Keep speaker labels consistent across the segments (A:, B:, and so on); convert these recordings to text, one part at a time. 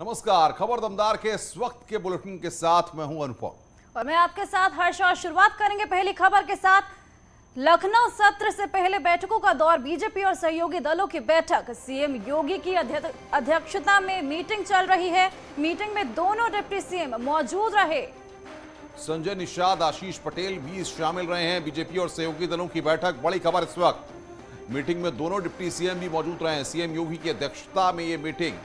A: नमस्कार। खबर दमदार के इस वक्त के बुलेटिन के साथ मैं हूं अनुपम
B: और मैं आपके साथ हर्ष। और शुरुआत करेंगे पहली खबर के साथ। लखनऊ सत्र से पहले बैठकों का दौर, बीजेपी और सहयोगी दलों की बैठक। सीएम योगी की अध्यक्षता में मीटिंग चल रही है। मीटिंग में दोनों डिप्टी सीएम मौजूद रहे।
A: संजय निषाद, आशीष पटेल भी शामिल रहे हैं। बीजेपी और सहयोगी दलों की बैठक, बड़ी खबर इस वक्त। मीटिंग में दोनों डिप्टी सीएम भी मौजूद रहे हैं। सीएम योगी की अध्यक्षता में यह मीटिंग,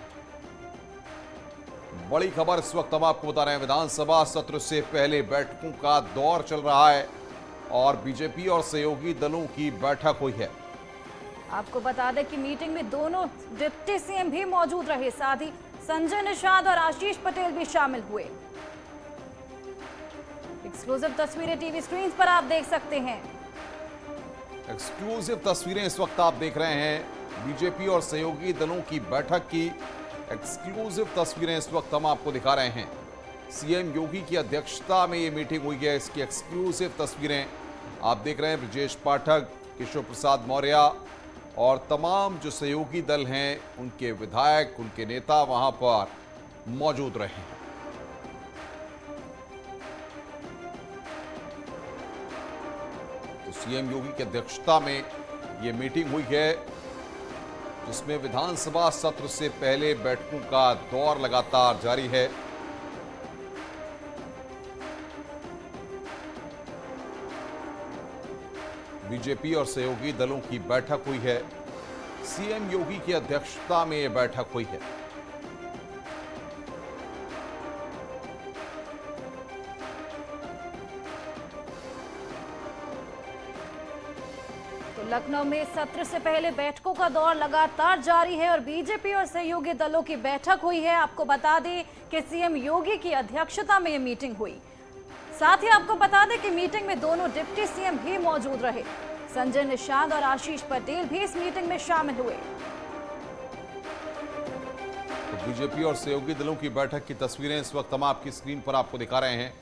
A: बड़ी खबर इस वक्त हम आपको बता रहे हैं। विधानसभा सत्र से पहले बैठकों का दौर चल रहा है और बीजेपी और सहयोगी दलों की बैठक हुई है।
B: आपको बता दें कि मीटिंग में दोनों डिप्टी सीएम भी मौजूद रहे, साथ ही संजय निषाद और आशीष पटेल भी शामिल हुए। एक्सक्लूसिव तस्वीरें टीवी स्क्रीन पर आप देख सकते हैं।
A: एक्सक्लूसिव तस्वीरें इस वक्त आप देख रहे हैं। बीजेपी और सहयोगी दलों की बैठक की एक्सक्लूसिव तस्वीरें इस वक्त हम आपको दिखा रहे हैं। सीएम योगी की अध्यक्षता में यह मीटिंग हुई है। इसकी एक्सक्लूसिव तस्वीरें आप देख रहे हैं। ब्रजेश पाठक, केशव प्रसाद मौर्य और तमाम जो सहयोगी दल हैं, उनके विधायक, उनके नेता वहां पर मौजूद रहे हैं। तो सीएम योगी की अध्यक्षता में यह मीटिंग हुई है, जिसमें विधानसभा सत्र से पहले बैठकों का दौर लगातार जारी है। बीजेपी और सहयोगी दलों की बैठक हुई है। सीएम योगी की अध्यक्षता में यह बैठक हुई है।
B: तो लखनऊ में सत्र से पहले बैठकों का दौर लगातार जारी है और बीजेपी और सहयोगी दलों की बैठक हुई है। आपको बता दें कि सीएम योगी की अध्यक्षता में यह मीटिंग हुई। साथ ही आपको बता दें कि मीटिंग में दोनों डिप्टी सीएम भी मौजूद रहे। संजय निषाद और आशीष पटेल भी इस मीटिंग में शामिल हुए।
A: तो बीजेपी और सहयोगी दलों की बैठक की तस्वीरें इस वक्त हम आपकी स्क्रीन पर आपको दिखा रहे हैं।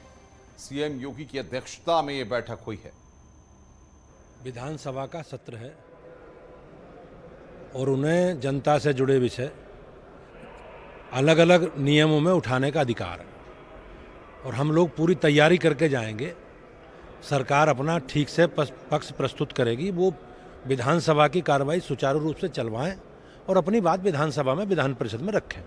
A: सीएम योगी की अध्यक्षता में यह बैठक हुई है।
C: विधानसभा का सत्र है और उन्हें जनता से जुड़े विषय अलग अलग नियमों में उठाने का अधिकार है और हम लोग पूरी तैयारी करके जाएंगे। सरकार अपना ठीक से पक्ष प्रस्तुत करेगी। वो विधानसभा की कार्रवाई सुचारू रूप से चलवाएं और अपनी बात विधानसभा में, विधान परिषद में रखें।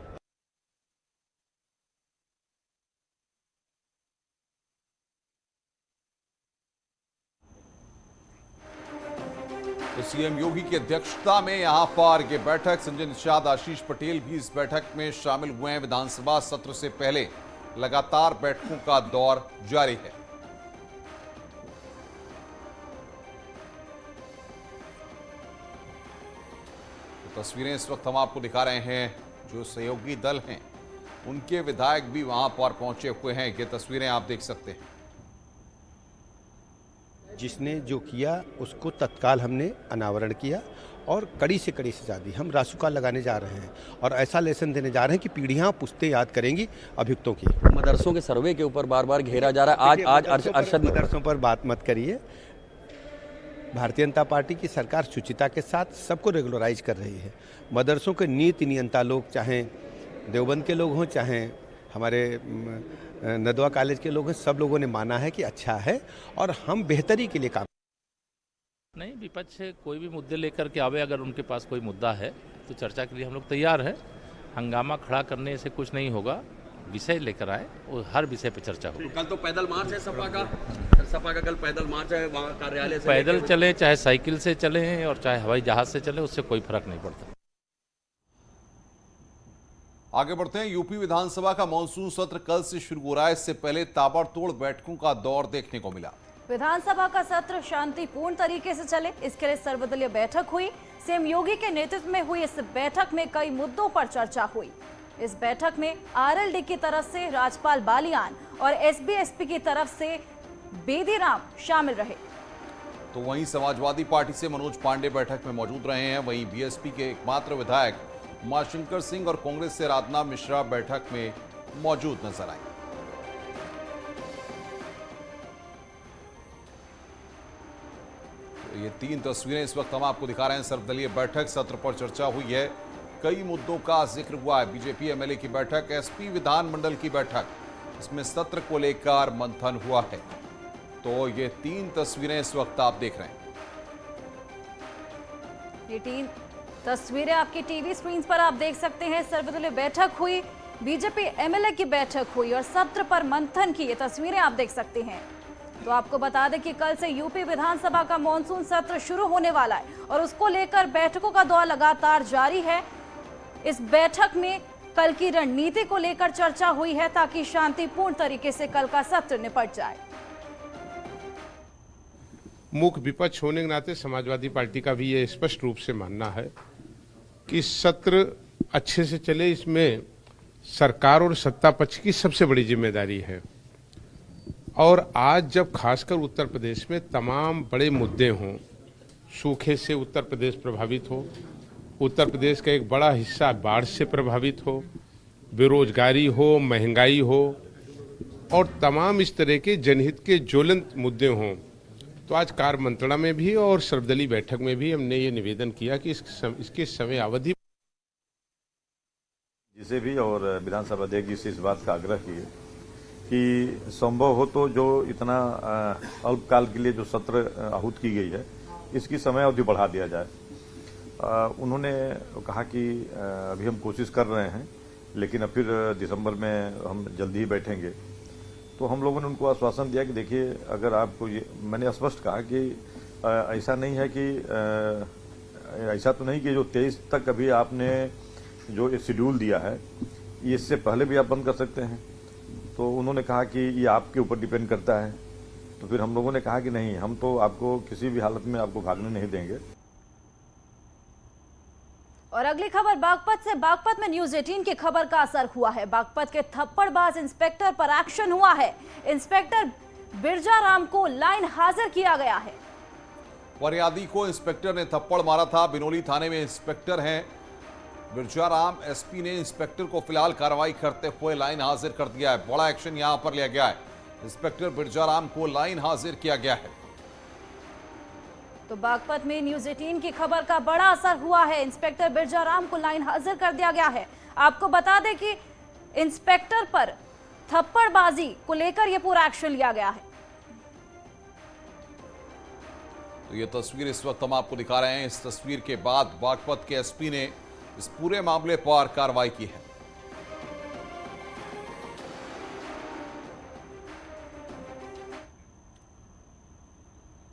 A: तो सीएम योगी की अध्यक्षता में यहां पर यह बैठक, संजय निषाद, आशीष पटेल भी इस बैठक में शामिल हुए हैं। विधानसभा सत्र से पहले लगातार बैठकों का दौर जारी है। तो तस्वीरें इस वक्त हम आपको दिखा रहे हैं। जो सहयोगी दल हैं, उनके विधायक भी वहां पर पहुंचे हुए हैं। ये तस्वीरें आप देख सकते हैं।
D: जिसने जो किया उसको तत्काल हमने अनावरण किया और कड़ी से कड़ी सजा दी। हम रासुका लगाने जा रहे हैं और ऐसा लेसन देने जा रहे हैं कि पीढ़ियां पुश्ते याद करेंगी अभियुक्तों की।
E: मदरसों के सर्वे के ऊपर बार बार घेरा जा रहा है। आज अरशद
D: मदरसों पर बात मत करिए। भारतीय जनता पार्टी की सरकार शुचिता के साथ सबको रेगुलराइज कर रही है। मदरसों के नीति नियंता लोग, चाहे देवबंद के लोग हों, चाहे हमारे नदवा कॉलेज के लोग हैं, सब लोगों ने माना है कि अच्छा है और हम बेहतरी के लिए काम।
F: नहीं, विपक्ष कोई भी मुद्दे लेकर के आवे, अगर उनके पास कोई मुद्दा है तो चर्चा के लिए हम लोग तैयार हैं। हंगामा खड़ा करने से कुछ नहीं होगा। विषय लेकर आए और हर विषय पे चर्चा होगी।
E: कल तो पैदल मार्च है सपा का कल पैदल मार्च है वहाँ कार्यालय से।
F: पैदल चले, चाहे साइकिल से चले और चाहे हवाई जहाज से चले, उससे कोई फर्क नहीं पड़ता।
A: आगे बढ़ते हैं। यूपी विधानसभा का मानसून सत्र कल से शुरू हो रहा है। इससे पहले ताबड़तोड़ बैठकों का दौर देखने को मिला।
B: विधानसभा का सत्र शांतिपूर्ण तरीके से चले, इसके लिए सर्वदलीय बैठक हुई। सीएम योगी के नेतृत्व में हुई इस बैठक में कई मुद्दों पर चर्चा हुई। इस बैठक में आरएलडी की तरफ से राजपाल बालियान और एसबी-एसपी की तरफ से बेदीराम शामिल रहे।
A: तो वहीं समाजवादी पार्टी से मनोज पांडे बैठक में मौजूद रहे हैं। वहीं बीएसपी के एकमात्र विधायक उमाशंकर सिंह और कांग्रेस से राधना मिश्रा बैठक में मौजूद नजर आए। तो ये तीन तस्वीरें इस वक्त हम आपको दिखा रहे हैं। सर्वदलीय बैठक, सत्र पर चर्चा हुई है। कई मुद्दों का जिक्र हुआ है। बीजेपी एमएलए की बैठक, एसपी विधानमंडल की बैठक, इसमें सत्र को लेकर मंथन हुआ है। तो ये 3 तस्वीरें इस वक्त आप देख रहे हैं।
B: ये 3 तस्वीरें आपकी टीवी स्क्रीन पर आप देख सकते हैं। सर्वदलीय बैठक हुई, बीजेपी एमएलए की बैठक हुई और सत्र पर मंथन की ये तस्वीरें आप देख सकते हैं। तो आपको बता दें कि कल से यूपी विधानसभा का मॉनसून सत्र शुरू होने वाला है और उसको लेकर बैठकों का दौर लगातार जारी है। इस बैठक में कल की रणनीति को लेकर चर्चा हुई है ताकि शांतिपूर्ण तरीके से कल का सत्र निपट जाए।
G: मुख्य विपक्ष होने के नाते समाजवादी पार्टी का भी ये स्पष्ट रूप से मानना है कि सत्र अच्छे से चले, इसमें सरकार और सत्ता पक्ष की सबसे बड़ी जिम्मेदारी है। और आज जब खासकर उत्तर प्रदेश में तमाम बड़े मुद्दे हों, सूखे से उत्तर प्रदेश प्रभावित हो, उत्तर प्रदेश का एक बड़ा हिस्सा बाढ़ से प्रभावित हो, बेरोजगारी हो, महंगाई हो और तमाम इस तरह के जनहित के ज्वलंत मुद्दे हों, तो आज कार्य मंत्रणा में भी और सर्वदलीय बैठक में भी हमने ये निवेदन किया कि इसके समय अवधि
H: जिसे भी और विधानसभा अध्यक्ष जी से इस बात का आग्रह किए कि संभव हो तो जो इतना अल्पकाल के लिए जो सत्र आहूत की गई है, इसकी समय अवधि बढ़ा दिया जाए। उन्होंने कहा कि अभी हम कोशिश कर रहे हैं, लेकिन अब फिर दिसंबर में हम जल्दी ही बैठेंगे। तो हम लोगों ने उनको आश्वासन दिया कि देखिए, अगर आपको ये, मैंने स्पष्ट कहा कि ऐसा नहीं है कि ऐसा तो नहीं कि जो 23 तक अभी आपने जो शेड्यूल दिया है, ये इससे पहले भी आप बंद कर सकते हैं। तो उन्होंने कहा कि ये आपके ऊपर डिपेंड करता है। तो फिर हम लोगों ने कहा कि नहीं, हम तो आपको किसी भी हालत में आपको भागने नहीं देंगे।
B: और अगली खबर बागपत से। बागपत में न्यूज 18 की खबर का असर हुआ है। बागपत के थप्पड़बाज इंस्पेक्टर पर एक्शन हुआ है। इंस्पेक्टर बिरजा राम को लाइन हाजिर किया गया है।
A: फरियादी को इंस्पेक्टर ने थप्पड़ मारा था। बिनोली थाने में इंस्पेक्टर हैं बिरजा राम। एसपी ने इंस्पेक्टर को फिलहाल कार्रवाई करते हुए लाइन हाजिर कर दिया है। बड़ा एक्शन यहां पर लिया गया है। इंस्पेक्टर बिरजा राम को लाइन हाजिर किया गया है।
B: तो बागपत में न्यूज 18 की खबर का बड़ा असर हुआ है। इंस्पेक्टर बिरजा राम को लाइन हाजिर कर दिया गया है। आपको बता दें कि इंस्पेक्टर पर थप्पड़बाजी को लेकर यह पूरा एक्शन लिया गया है।
A: तो ये तस्वीर इस वक्त हम आपको दिखा रहे हैं। इस तस्वीर के बाद बागपत के एसपी ने इस पूरे मामले पर कार्रवाई की है।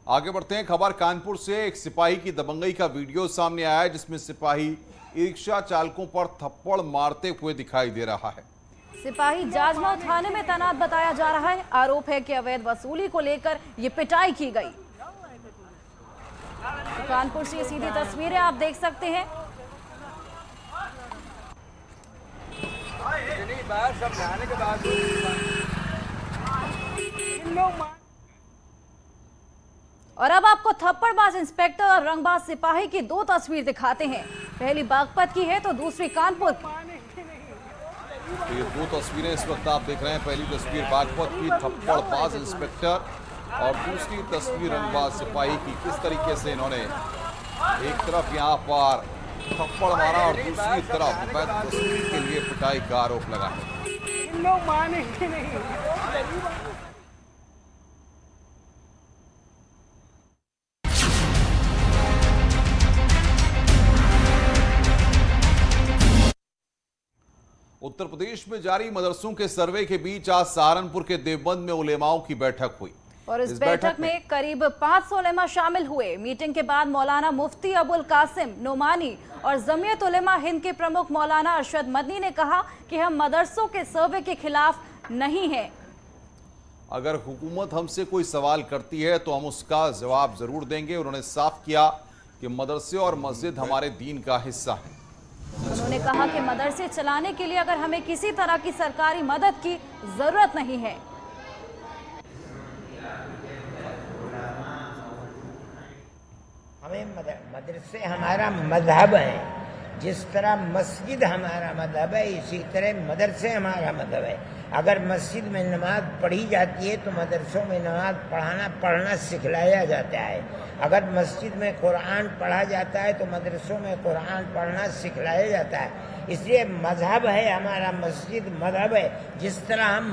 A: आगे बढ़ते हैं। खबर कानपुर से। एक सिपाही की दबंगई का वीडियो सामने आया है, जिसमें सिपाही ई रिक्शा चालकों पर थप्पड़ मारते हुए दिखाई दे रहा है।
B: सिपाही जाजमऊ थाने में तैनात बताया जा रहा है। आरोप है कि अवैध वसूली को लेकर ये पिटाई की गई। तो कानपुर से ये सीधी तस्वीरें आप देख सकते हैं। और अब आपको थप्पड़बाज इंस्पेक्टर और रंगबाज सिपाही की 2 तस्वीर दिखाते हैं। पहली बागपत की है तो दूसरी कानपुर की।
A: तो ये 2 तस्वीरें इस वक्त आप देख रहे हैं। पहली तस्वीर बागपत की, थप्पड़बाज इंस्पेक्टर, और दूसरी तस्वीर रंगबाज सिपाही की। किस तरीके से इन्होंने एक तरफ यहाँ पर थप्पड़ मारा और दूसरी तरफ अवैध वसूली के लिए पिटाई का आरोप लगा है।
I: लोग मानेंगे नहीं।
A: उत्तर प्रदेश में जारी मदरसों के सर्वे के बीच आज सहारनपुर के देवबंद में उलेमाओं की बैठक हुई
B: और इस बैठक में करीब 500 उलेमा शामिल हुए। मीटिंग के बाद मौलाना मुफ्ती अबुल कासिम नोमानी और जमीयत उलेमा हिंद के प्रमुख मौलाना अरशद मदनी ने कहा कि हम मदरसों के सर्वे के खिलाफ नहीं हैं।
A: अगर हुकूमत हमसे कोई सवाल करती है तो हम उसका जवाब जरूर देंगे। उन्होंने साफ किया कि मदरसे और मस्जिद हमारे दीन का हिस्सा है।
B: उन्होंने कहा कि मदरसे चलाने के लिए अगर हमें किसी तरह की सरकारी मदद की जरूरत नहीं है।
J: हमें मदरसे हमारा मजहब है,
I: जिस तरह मस्जिद हमारा मजहब है, इसी तरह मदरसे हमारा मजहब है। अगर मस्जिद में नमाज पढ़ी जाती है तो मदरसों में नमाज पढ़ना सिखलाया जाता है। अगर मस्जिद में कुरान पढ़ा जाता है तो मदरसों में कुरान पढ़ना सिखलाया जाता है। इसलिए मजहब है हमारा, मस्जिद मजहब है। जिस तरह हम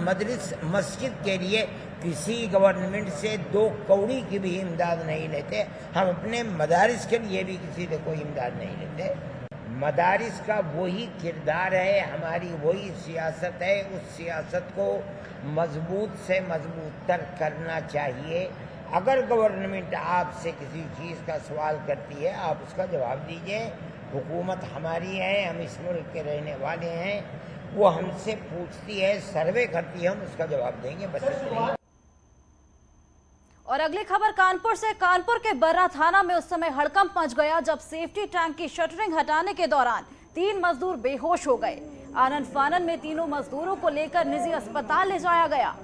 I: मस्जिद के लिए किसी गवर्नमेंट से 2 कौड़ी की भी इमदाद नहीं लेते, हम अपने मदारिस के लिए भी किसी से कोई इमदाद नहीं लेते। मदारिस का वही किरदार है, हमारी वही सियासत है। उस सियासत को मजबूत से मजबूत तर करना चाहिए। अगर गवर्नमेंट आपसे किसी चीज़ का सवाल करती है, आप उसका जवाब दीजिए। हुकूमत हमारी है, हम इस मुल्क के रहने वाले हैं, वो हमसे पूछती है, सर्वे करती है, हम उसका जवाब देंगे। बस।
B: और अगली खबर कानपुर से। कानपुर के बर्रा थाना में उस समय हड़कंप मच गया जब सेफ्टी टैंक की शटरिंग हटाने के दौरान 3 मजदूर बेहोश हो गए। आनन फानन में तीनों मजदूरों को लेकर निजी अस्पताल ले जाया गया,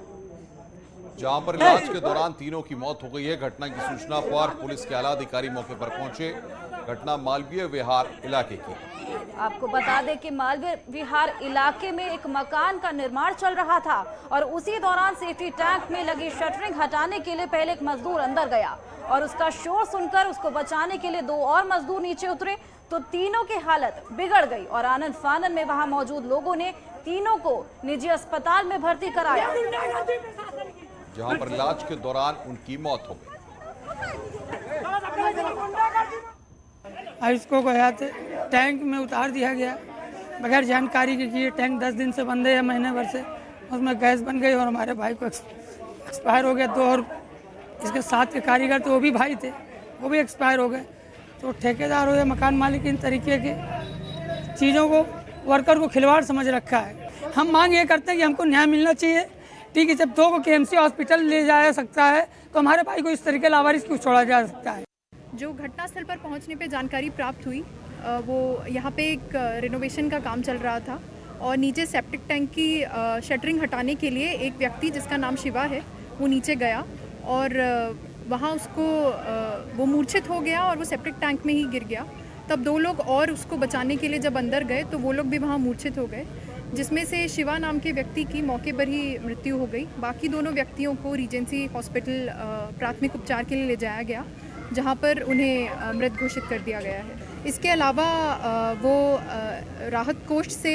A: जहां पर इलाज के दौरान तीनों की मौत हो गई है। घटना की सूचना पर पुलिस के आला अधिकारी मौके पर पहुंचे। घटना मालवीय विहार इलाके की।
B: आपको बता दें कि मालवीय विहार इलाके में एक मकान का निर्माण चल रहा था और उसी दौरान सेफ्टी टैंक में लगी शटरिंग हटाने के लिए पहले एक मजदूर अंदर गया और उसका शोर सुनकर उसको बचाने के लिए 2 और मजदूर नीचे उतरे तो तीनों की हालत बिगड़ गई और आनन फानन में वहां मौजूद लोगों ने तीनों को निजी अस्पताल में भर्ती कराया,
A: जहां पर इलाज के दौरान उनकी मौत हो गई।
J: इसको गया टैंक में उतार दिया गया बगैर जानकारी के। ये टैंक 10 दिन से बंद है, महीने भर से। उसमें गैस बन गई और हमारे भाई को एक्सपायर हो गया। 2 और इसके साथ के कारीगर थे, वो भी भाई थे, वो भी एक्सपायर हो गए। तो ठेकेदार हो या मकान मालिक इन तरीके के चीज़ों को, वर्कर को खिलवाड़ समझ रखा है। हम मांग ये करते हैं कि हमको न्याय मिलना चाहिए। ठीक है, जब 2 को KMC हॉस्पिटल ले जाया सकता है तो हमारे भाई को इस तरीके लावारिस क्यों छोड़ा जा सकता है।
K: जो घटनास्थल पर पहुंचने पे जानकारी प्राप्त हुई, वो यहाँ पे एक रिनोवेशन का काम चल रहा था और नीचे सेप्टिक टैंक की शटरिंग हटाने के लिए एक व्यक्ति जिसका नाम शिवा है वो नीचे गया और वहाँ उसको वो मूर्छित हो गया और वो सेप्टिक टैंक में ही गिर गया। तब 2 लोग और उसको बचाने के लिए जब अंदर गए तो वो लोग भी वहाँ मूर्छित हो गए, जिसमें से शिवा नाम के व्यक्ति की मौके पर ही मृत्यु हो गई। बाकी दोनों व्यक्तियों को रीजेंसी हॉस्पिटल प्राथमिक उपचार के लिए ले जाया गया, जहां पर उन्हें मृत घोषित कर दिया गया है। इसके अलावा वो राहत कोष से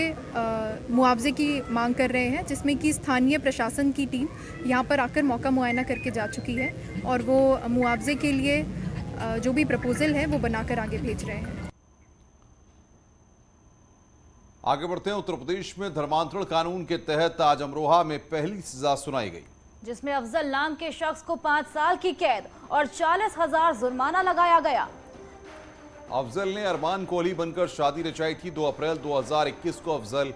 K: मुआवजे की मांग कर रहे हैं, जिसमें कि स्थानीय प्रशासन की टीम यहां पर आकर मौका मुआयना करके जा चुकी है और वो मुआवजे के लिए जो भी प्रपोजल है वो बनाकर आगे भेज रहे हैं।
A: आगे बढ़ते हैं। उत्तर प्रदेश में धर्मांतरण कानून के तहत आज अमरोहा में पहली सजा सुनाई गई,
B: जिसमें अफजल नाम के शख्स को 5 साल की कैद और 40,000 जुर्माना लगाया गया।
A: अफजल ने अरमान को अली बनकर शादी रचाई थी। 2 अप्रैल 2021 को अफजल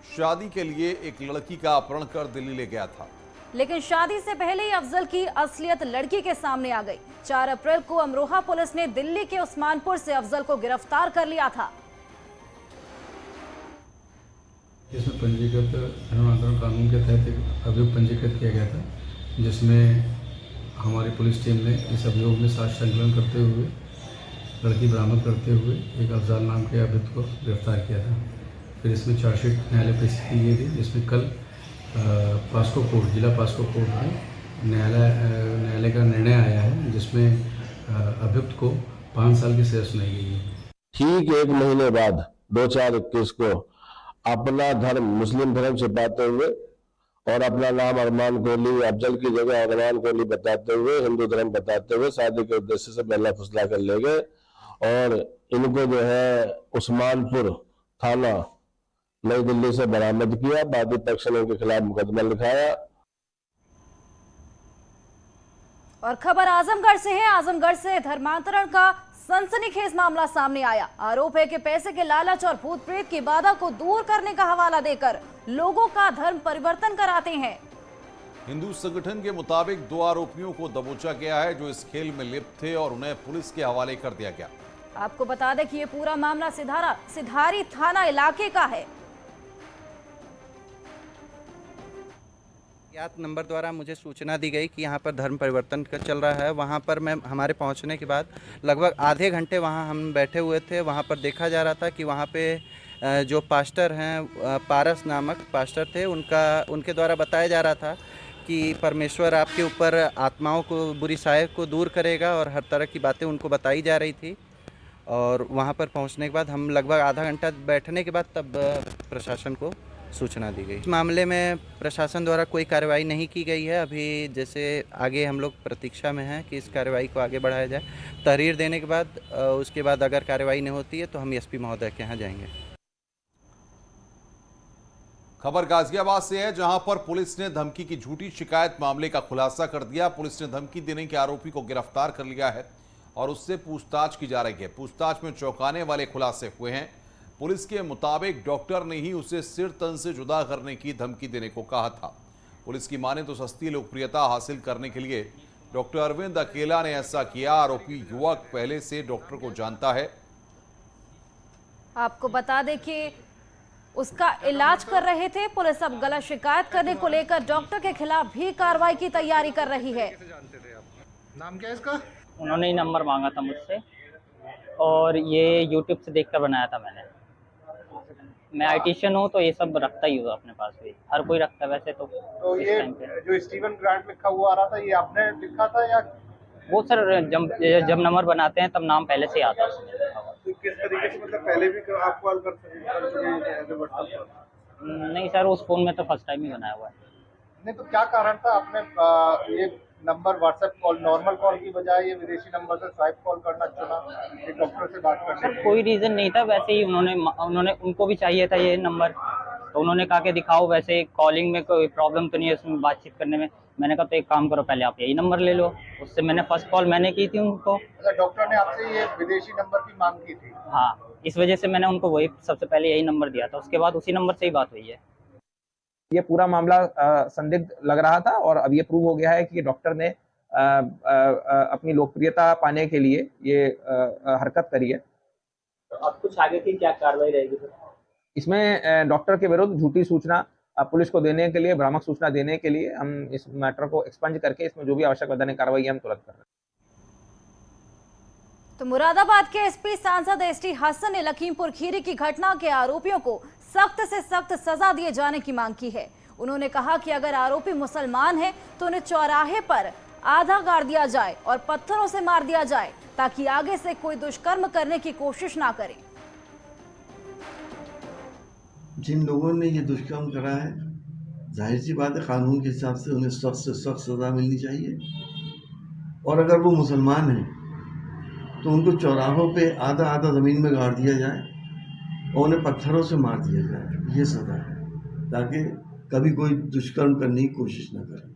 A: शादी के लिए एक लड़की का अपहरण कर दिल्ली ले गया था,
B: लेकिन शादी से पहले ही अफजल की असलियत लड़की के सामने आ गई। 4 अप्रैल को अमरोहा पुलिस ने दिल्ली के उस्मानपुर से अफजल को गिरफ्तार कर लिया था।
L: इसमें पंजीकृत धर्मांतरण कानून के तहत एक अभियोग पंजीकृत किया गया था, जिसमें हमारी पुलिस टीम ने इस अभियोग में साक्ष्य संकलन करते हुए लड़की बरामद करते हुए एक अफजाल नाम के अभियुक्त को गिरफ्तार किया था। फिर इसमें चार्जशीट न्यायालय पेश की गई थी, जिसमें कल पास्को कोर्ट, जिला पास्को कोर्ट में न्यायालय का निर्णय आया है, जिसमें अभियुक्त को 5 साल की सजा सुनाई गई है।
M: ठीक 1 महीने बाद 2/4/21 को अपना धर्म मुस्लिम धर्म से पाते हुए और अपना नाम अरमान कोहली अफजल की जगह अरमान कोहली बताते हुए हिंदू धर्म बताते हुए शादी के उद्देश्य से बहला फुसला कर ले गए और इनको जो है उस्मानपुर थाना नई दिल्ली से बरामद किया। बाकी पक्ष ने उनके खिलाफ मुकदमा लिखाया।
B: और खबर आजमगढ़ से है। आजमगढ़ से धर्मांतरण का सनसनीखेज मामला सामने आया। आरोप है कि पैसे के लालच और भूत प्रेत की बाधा को दूर करने का हवाला देकर लोगों का धर्म परिवर्तन कराते हैं।
A: हिंदू संगठन के मुताबिक 2 आरोपियों को दबोचा गया है जो इस खेल में लिप्त थे और उन्हें पुलिस के हवाले कर दिया गया।
B: आपको बता दें कि ये पूरा मामला सिधारी थाना इलाके का है।
N: ज्ञात नंबर द्वारा मुझे सूचना दी गई कि यहाँ पर धर्म परिवर्तन का चल रहा है। वहाँ पर मैं हमारे पहुँचने के बाद लगभग आधे घंटे वहाँ हम बैठे हुए थे। वहाँ पर देखा जा रहा था कि वहाँ पे जो पास्टर हैं, पारस नामक पास्टर थे, उनके द्वारा बताया जा रहा था कि परमेश्वर आपके ऊपर आत्माओं को, बुरी साय को दूर करेगा, और हर तरह की बातें उनको बताई जा रही थी। और वहाँ पर पहुँचने के बाद हम लगभग आधा घंटा बैठने के बाद तब प्रशासन को सूचना दी गई। इस मामले में प्रशासन द्वारा कोई कार्रवाई नहीं की गई है। अभी जैसे आगे हम लोग प्रतीक्षा में हैं कि इस कार्रवाई को आगे बढ़ाया जाए। तहरीर देने के बाद उसके बाद अगर कार्रवाई नहीं होती है तो हम एसपी महोदय के यहाँ जाएंगे।
A: खबर गाजियाबाद से है, जहां पर पुलिस ने धमकी की झूठी शिकायत मामले का खुलासा कर दिया। पुलिस ने धमकी देने के आरोपी को गिरफ्तार कर लिया है और उससे पूछताछ की जा रही है। पूछताछ में चौंकाने वाले खुलासे हुए हैं। पुलिस के मुताबिक डॉक्टर ने ही उसे सिर तन से जुदा करने की धमकी देने को कहा था। पुलिस की माने तो सस्ती लोकप्रियता हासिल करने के लिए डॉक्टर अरविंद अकेला ने ऐसा किया। आरोपी युवक पहले से डॉक्टर को जानता है।
B: आपको बता दें कि उसका इलाज कर रहे थे। पुलिस अब गलत शिकायत करने को लेकर डॉक्टर के खिलाफ भी कार्रवाई की तैयारी कर रही है।
O: नाम क्या है इसका?
P: उन्होंने ही नंबर मांगा था मुझसे और ये यूट्यूब से देखकर बनाया था मैंने। मैं आईटीशियन हूँ तो ये सब रखता ही हूँ अपने पास भी, हर कोई रखता है वैसे तो
O: ये जो स्टीवन ग्रांट लिखा हुआ आ रहा था, ये आपने लिखा था या?
P: वो सर जब नंबर बनाते हैं तब नाम पहले से आता है उसमें।
O: तो किस तरीके से, मतलब पहले भी आप कॉल कर चुके हैं?
P: नहीं सर, उस फोन में तो फर्स्ट टाइम ही बनाया हुआ है।
O: नहीं तो क्या कारण था आपने ये number WhatsApp call, normal call की बजाय ये विदेशी नंबर से स्वाइप कॉल करना चुना, एक डॉक्टर से बात करने?
P: सर कोई रीजन नहीं था, वैसे ही उनको भी चाहिए था ये नंबर, तो उन्होंने कहा कि दिखाओ, वैसे कॉलिंग में कोई प्रॉब्लम तो नहीं है उसमें, बातचीत करने में। मैंने कहा तो एक काम करो, पहले आप यही नंबर ले लो। उससे मैंने फर्स्ट कॉल मैंने की थी उनको।
O: डॉक्टर ने आपसे ये विदेशी नंबर की मांग की थी?
P: हाँ, इस वजह से मैंने उनको वही सबसे पहले यही नंबर दिया था। उसके बाद उसी नंबर से ही बात हुई है।
Q: ये पूरा मामला संदिग्ध लग रहा था और अब ये प्रूव हो गया है कि डॉक्टर ने अपनी लोकप्रियता पाने के लिए ये हरकत करी है।
P: तो अब कुछ आगे की क्या कार्रवाई रहेगी सर?
Q: इसमें डॉक्टर के विरुद्ध झूठी सूचना पुलिस को देने के लिए, भ्रामक सूचना देने के लिए हम इस मैटर को एक्सपंज करके इसमें जो भी आवश्यक वैधानिक कार्रवाई है हम तुरंत कर रहे हैं।
B: तो मुरादाबाद के एसपी सांसद एसटी हसन ने लखीमपुर खीरी की घटना के आरोपियों को सख्त से सख्त सजा दिए जाने की मांग की है। उन्होंने कहा कि अगर आरोपी मुसलमान है तो उन्हें चौराहे पर आधा गाड़ दिया जाए और पत्थरों से मार दिया जाए, ताकि आगे से कोई दुष्कर्म करने की कोशिश ना करे।
R: जिन लोगों ने ये दुष्कर्म करा है, जाहिर सी बात है कानून के हिसाब से उन्हें सख्त से सख्त सजा मिलनी चाहिए। और अगर वो मुसलमान हैं तो उनको चौराहों पे आधा आधा ज़मीन में गाड़ दिया जाए और उन्हें पत्थरों से मार दिया जाए। ये सजा है, ताकि कभी कोई दुष्कर्म करने की कोशिश न करे।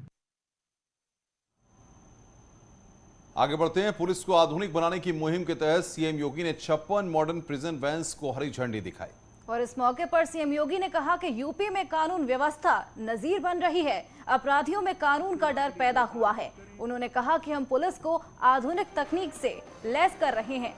A: आगे बढ़ते हैं। पुलिस को आधुनिक बनाने की मुहिम के तहत सीएम योगी ने 56 मॉडर्न प्रिजन वैन्स को हरी झंडी दिखाई।
B: और इस मौके पर सीएम योगी ने कहा कि यूपी में कानून व्यवस्था नजीर बन रही है, अपराधियों में कानून का डर पैदा हुआ है। उन्होंने कहा कि हम पुलिस को आधुनिक तकनीक से लैस कर रहे हैं।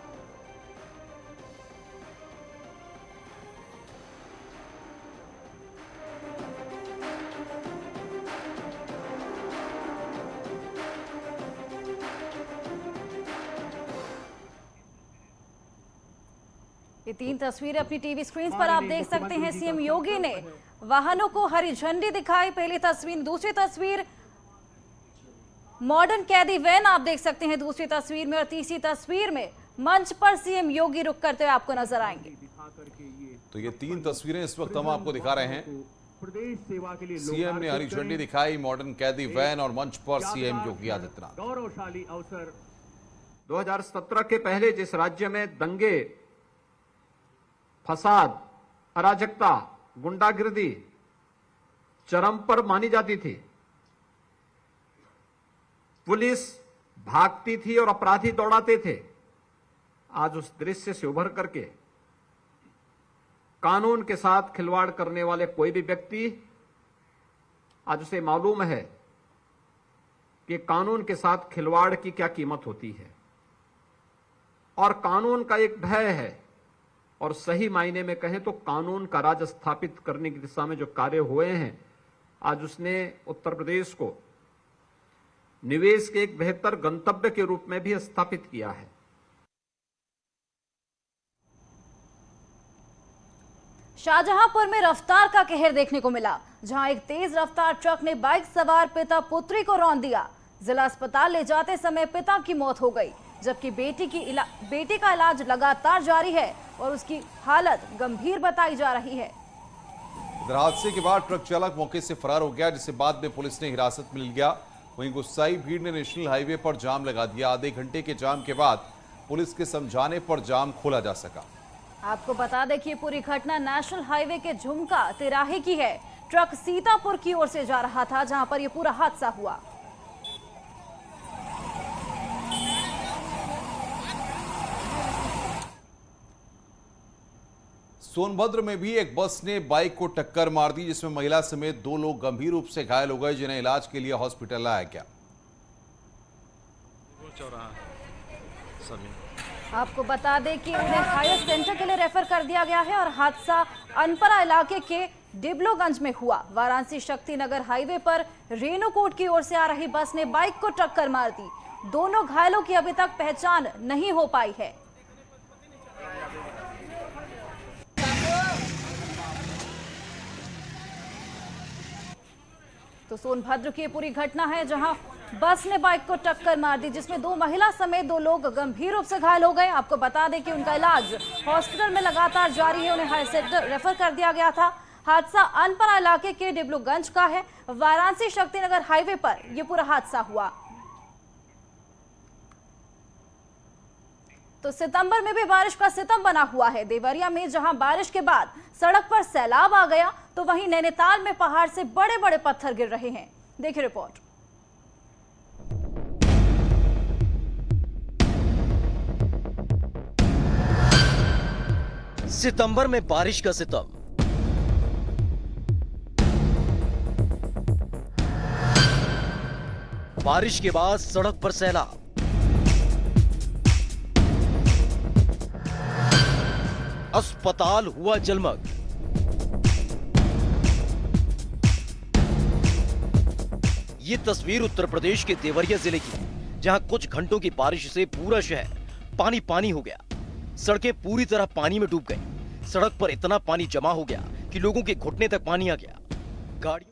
B: ये 3 तस्वीरें अपनी टीवी स्क्रीन पर आप देख सकते हैं। सीएम योगी ने वाहनों को हरी झंडी दिखाई। पहली तस्वीर, दूसरी तस्वीर मॉडर्न कैदी वैन आप देख सकते हैं दूसरी तस्वीर में, और तीसरी तस्वीर में मंच पर सीएम योगी रुक करते हुए आपको नजर आएंगे।
A: तो ये 3 तस्वीरें इस वक्त हम आपको दिखा रहे हैं। सीएम ने हरी झंडी दिखाई, मॉडर्न कैदी वैन, और मंच पर सीएम योगी आदित्यनाथ।
S: गौरवशाली अवसर 2017 के पहले जिस राज्य में दंगे, फसाद, अराजकता, गुंडागिर्दी चरम पर मानी जाती थी, पुलिस भागती थी और अपराधी दौड़ाते थे, आज उस दृश्य से उभर करके कानून के साथ खिलवाड़ करने वाले कोई भी व्यक्ति, आज उसे मालूम है कि कानून के साथ खिलवाड़ की क्या कीमत होती है। और कानून का एक भय है, और सही मायने में कहें तो कानून का राज स्थापित करने की दिशा में जो कार्य हुए हैं आज उसने उत्तर प्रदेश को निवेश के एक बेहतर गंतव्य के रूप में भी स्थापित किया है।
B: शाहजहांपुर में रफ्तार का कहर देखने को मिला, जहां एक तेज रफ्तार ट्रक ने बाइक सवार पिता पुत्री को रौंद दिया। जिला अस्पताल ले जाते समय पिता की मौत हो गई, जबकि बेटी का इलाज लगातार जारी है और उसकी हालत गंभीर बताई जा रही है।
A: इधर हादसे के बाद ट्रक चालक मौके से फरार हो गया, जिसे बाद में पुलिस ने हिरासत में लिया। वहीं गुस्साई भीड़ ने नेशनल हाईवे पर जाम लगा दिया। आधे घंटे के जाम के बाद पुलिस के समझाने पर जाम खोला जा सका।
B: आपको बता दें कि ये पूरी घटना नेशनल हाईवे के झुमका तिराहे की है। ट्रक सीतापुर की ओर से जा रहा था, जहां पर यह पूरा हादसा हुआ।
A: सोनभद्र में भी एक बस ने बाइक को टक्कर मार दी, जिसमें महिला समेत 2 लोग गंभीर रूप से घायल हो गए, जिन्हें इलाज के लिए हॉस्पिटल लाया गया।
B: आपको बता दें कि उन्हें हायर सेंटर के लिए रेफर कर दिया गया है और हादसा अनपरा इलाके के डिबलोगंज में हुआ। वाराणसी शक्तिनगर हाईवे पर रेणुकूट की ओर से आ रही बस ने बाइक को टक्कर मार दी। दोनों घायलों की अभी तक पहचान नहीं हो पाई है। तो सोनभद्र की पूरी घटना है, जहां बस ने बाइक को टक्कर मार दी, जिसमें 2 महिला समेत 2 लोग गंभीर रूप से घायल हो गए। आपको बता दें कि उनका इलाज हॉस्पिटल में लगातार जारी है, उन्हें हायर सेंटर रेफर कर दिया गया था। हादसा अनपरा इलाके के डिबलूगंज का है। वाराणसी शक्तिनगर हाईवे पर यह पूरा हादसा हुआ। तो सितंबर में भी बारिश का सितम बना हुआ है। देवरिया में जहां बारिश के बाद सड़क पर सैलाब आ गया, तो वहीं नैनीताल में पहाड़ से बड़े बड़े पत्थर गिर रहे हैं। देखिए रिपोर्ट।
T: सितंबर में बारिश का सितम, बारिश के बाद सड़क पर सैलाब, अस्पताल हुआ जलमग्न। ये तस्वीर उत्तर प्रदेश के देवरिया जिले की है, जहां कुछ घंटों की बारिश से पूरा शहर पानी पानी हो गया। सड़कें पूरी तरह पानी में डूब गई। सड़क पर इतना पानी जमा हो गया कि लोगों के घुटने तक पानी आ गया। गाड़ियों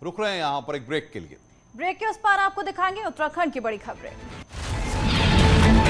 A: रुक रहे हैं यहां पर एक ब्रेक के लिए।
B: ब्रेक के उस पार आपको दिखाएंगे उत्तराखंड की बड़ी खबरें।